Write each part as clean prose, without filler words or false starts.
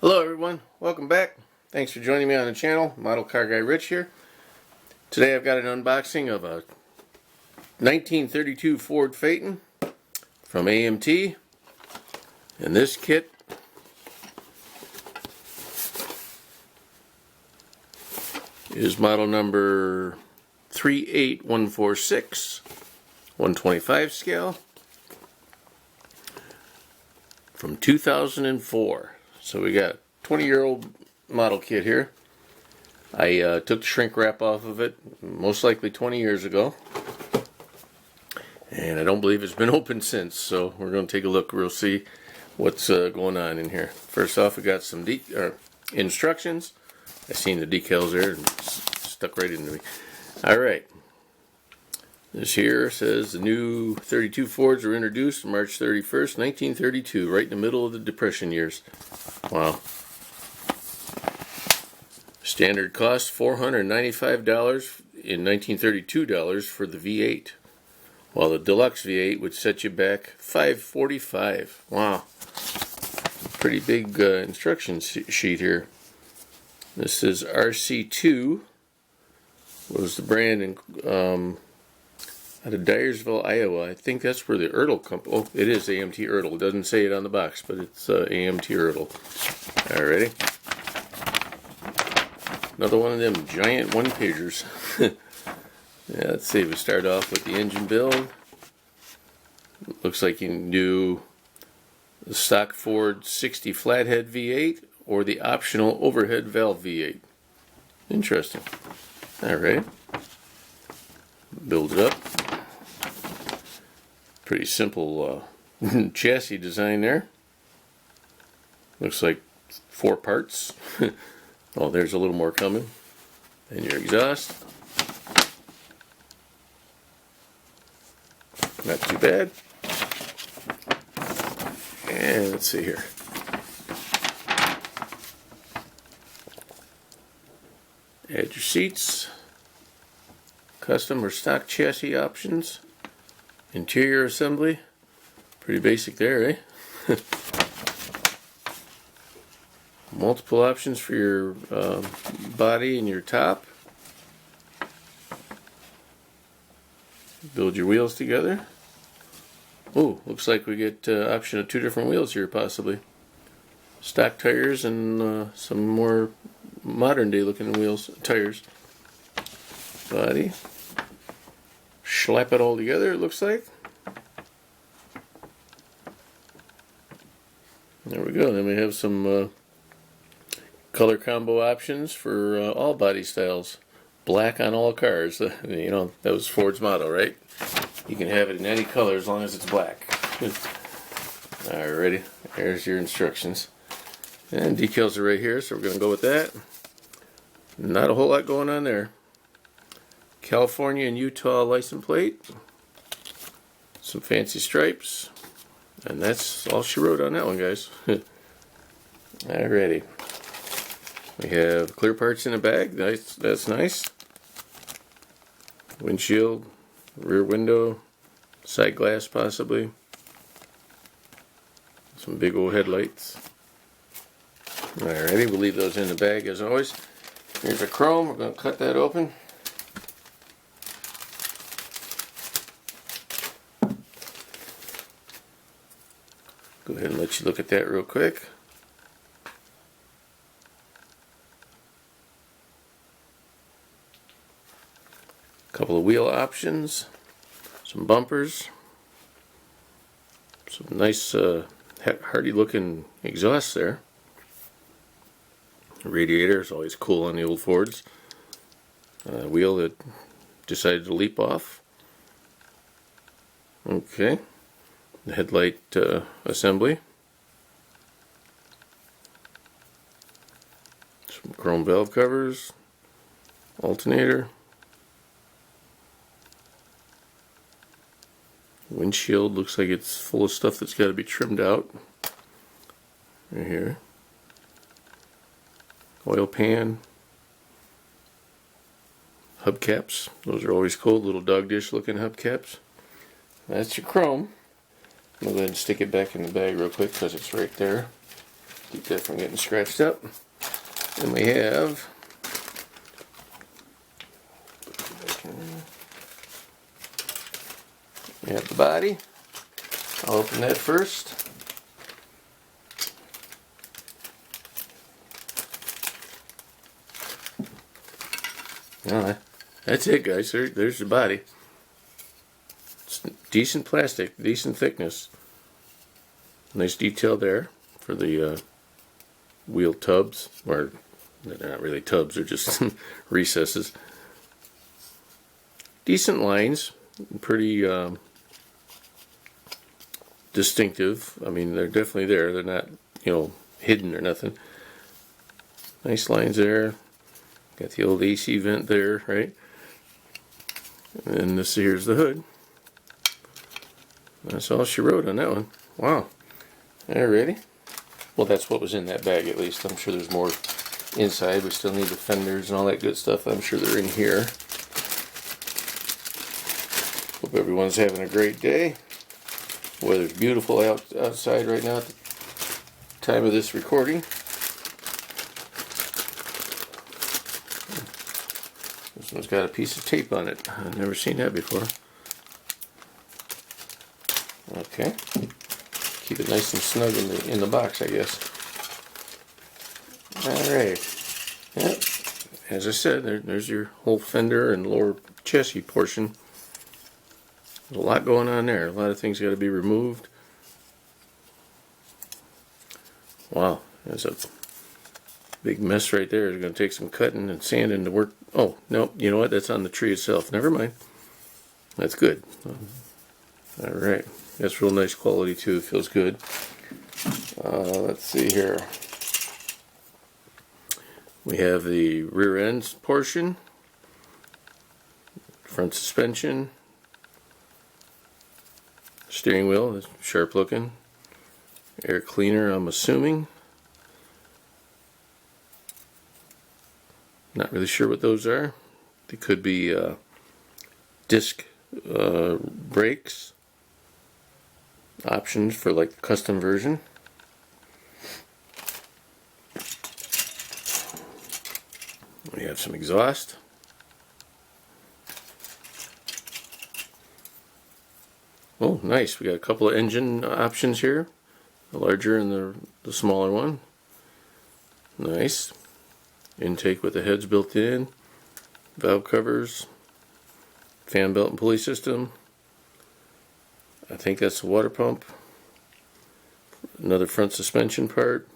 Hello everyone, welcome back. Thanks for joining me on the channel. Model Car Guy Rich here. Today I've got an unboxing of a 1932 Ford Phaeton from AMT. And this kit is model number 38146, 125 scale, from 2004. So we got a 20-year-old model kit here. I took the shrink wrap off of it, most likely 20 years ago. And I don't believe it's been opened since, so we're going to take a look. We'll see what's going on in here. First off, we got some instructions. I seen the decals there and stuck right into me. Alright. This here says the new 32 Fords were introduced March 31st, 1932, right in the middle of the Depression years. Wow. Standard cost $495 in 1932 dollars for the V8, while the deluxe V8 would set you back $545. Wow. Pretty big instruction sheet here. This is RC2. Was the brand in out of Dyersville, Iowa. I think that's where the ERTL company. Oh, it is AMT ERTL. It doesn't say it on the box, but it's AMT ERTL. Alrighty. Another one of them giant one-pagers. Yeah, let's see. We start off with the engine build. Looks like you can do the stock Ford 60 flathead V8 or the optional overhead valve V8. Interesting. Alright. Build it up. Pretty simple chassis design there. Looks like 4 parts. Oh, there's a little more coming. And your exhaust. Not too bad. And let's see here. Add your seats. Custom or stock chassis options. Interior assembly. Pretty basic there, eh? Multiple options for your body and your top. Build your wheels together. Oh, looks like we get option of 2 different wheels here possibly. Stock tires and some more modern day looking tires. Body. Slap it all together, it looks like. There we go. Then we have some color combo options for all body styles. Black on all cars. You know, that was Ford's motto, right? You can have it in any color as long as it's black. Alrighty, there's your instructions. And decals are right here, so we're going to go with that. Not a whole lot going on there. California and Utah license plate. Some fancy stripes. And that's all she wrote on that one, guys. Alrighty. We have clear parts in the bag. Nice. That's nice. Windshield, rear window, side glass possibly. Some big old headlights. Alrighty, we'll leave those in the bag as always. Here's a chrome. We're going to cut that open. Go ahead and let you look at that real quick. Couple of wheel options, some bumpers, some nice hardy looking exhaust there. The radiator is always cool on the old Fords. Wheel that decided to leap off. Okay. The headlight assembly. Some chrome valve covers. Alternator. Windshield looks like it's full of stuff that's got to be trimmed out. Right here. Oil pan. Hubcaps. Those are always cool. Little dog dish looking hubcaps. That's your chrome. I'll go ahead and stick it back in the bag real quick because it's right there. Keep that from getting scratched up. Then we have the body. I'll open that first. That's it, guys. There's the body. It's decent plastic, decent thickness. Nice detail there for the wheel tubs, or they're not really tubs, they're just recesses. Decent lines, pretty distinctive. I mean, they're definitely there. They're not, hidden or nothing. Nice lines there. Got the old AC vent there, right? And this here's the hood. That's all she wrote on that one. Wow. Alrighty. Well, that's what was in that bag, at least. I'm sure there's more inside. We still need the fenders and all that good stuff. I'm sure they're in here. Hope everyone's having a great day. Weather's beautiful outside right now at the time of this recording. This one's got a piece of tape on it. I've never seen that before. Okay. Keep it nice and snug in the box, I guess. Alright. Yep. As I said, there's your whole fender and lower chassis portion. There's a lot going on there. A lot of things got to be removed. Wow. There's a big mess right there. It's going to take some cutting and sanding to work. Oh, no, you know what? That's on the tree itself. Never mind. That's good. Alright. That's real nice quality too. It feels good. Let's see here. We have the rear end portion, front suspension, steering wheel, is sharp looking, air cleaner, I'm assuming. Not really sure what those are. They could be disc brakes, options for like the custom version. We have some exhaust. Oh, nice. We got a couple of engine options here. The larger and the smaller one. Nice. Intake with the heads built in. Valve covers. Fan belt and pulley system. I think that's the water pump. Another front suspension part.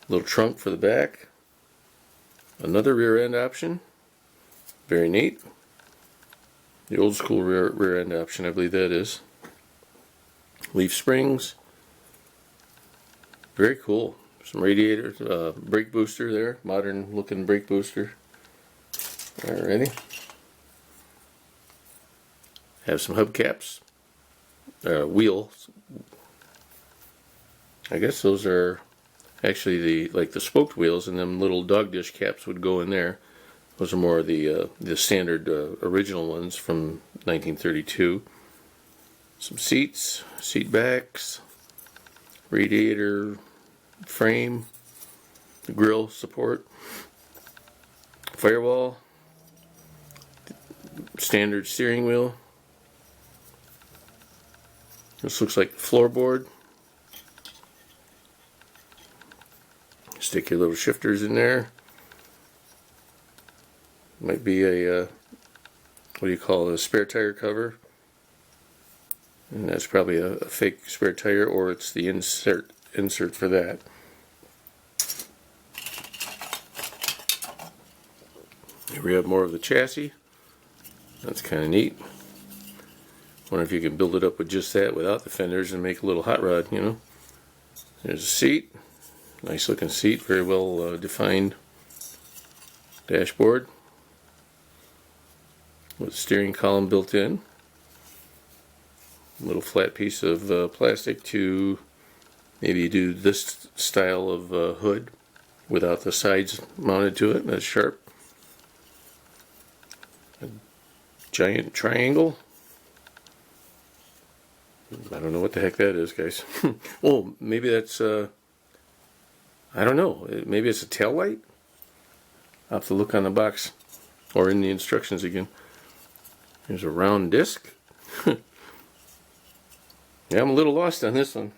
Little trunk for the back. Another rear end option. Very neat. The old school rear end option, I believe that is. Leaf springs. Very cool. Some radiators, brake booster there. Modern looking brake booster. Alrighty. Have some hubcaps. Wheels. I guess those are actually the spoked wheels, and them little dog dish caps would go in there. Those are more the standard original ones from 1932. Some seats, seat backs, radiator frame, grill support, firewall, standard steering wheel. This looks like the floorboard. Stick your little shifters in there. Might be a what do you call it, a spare tire cover, and that's probably a fake spare tire, or it's the insert for that. Here we have more of the chassis. That's kind of neat. Wonder if you can build it up with just that without the fenders and make a little hot rod, There's a seat. Nice looking seat, very well defined dashboard with steering column built in. A little flat piece of plastic to maybe do this style of hood without the sides mounted to it. That's sharp. A giant triangle. I don't know what the heck that is, guys. Oh, maybe that's I don't know. Maybe it's a tail light? I'll have to look on the box or in the instructions again. There's a round disc. Yeah, I'm a little lost on this one.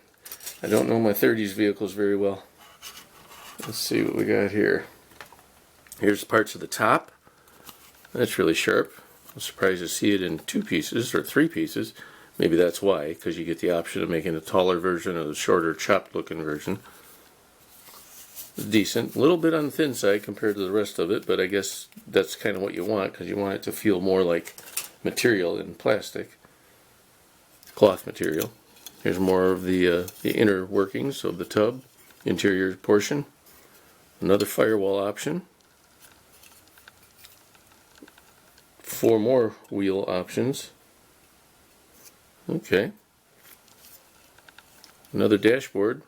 I don't know my 30s vehicles very well. Let's see what we got here. Here's parts of the top. That's really sharp. I'm surprised to see it in 2 pieces or 3 pieces. Maybe that's why, because you get the option of making a taller version or the shorter, chopped looking version. Decent. A little bit on the thin side compared to the rest of it, but I guess that's kind of what you want, because you want it to feel more like material than plastic. Cloth material. Here's more of the inner workings of the tub, interior portion. Another firewall option. 4 more wheel options. Okay. Another dashboard.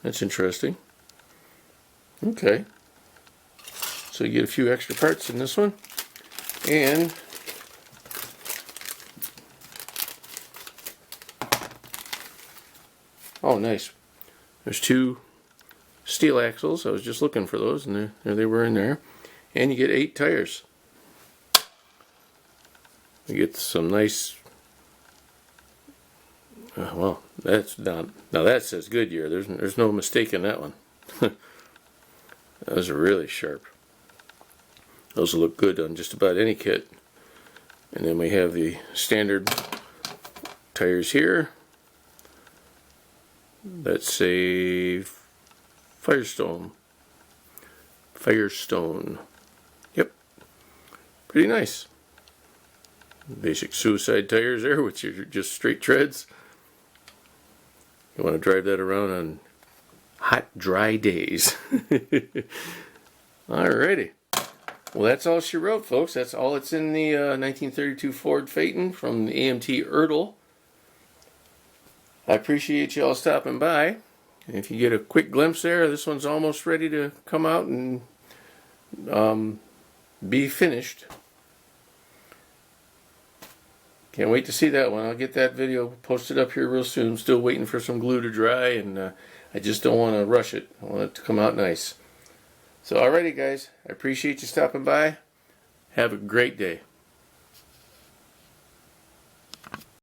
That's interesting. Okay. So you get a few extra parts in this one. And oh, nice. There's 2 steel axles. I was just looking for those, and there they were in there. And you get 8 tires. You get some nice. Well, that's not. Now that says Goodyear. There's no mistake in that one. Those are really sharp. Those will look good on just about any kit. And then we have the standard tires here. That's a Firestone. Yep. Pretty nice. Basic suicide tires there, which are just straight treads. You want to drive that around on hot, dry days. Alrighty. Well, that's all she wrote, folks. That's all that's in the 1932 Ford Phaeton from the AMT ERTL. I appreciate you all stopping by. And if you get a quick glimpse there, this one's almost ready to come out and be finished. Can't wait to see that one. I'll get that video posted up here real soon. Still waiting for some glue to dry, and I just don't want to rush it. I want it to come out nice. So alrighty guys, I appreciate you stopping by. Have a great day.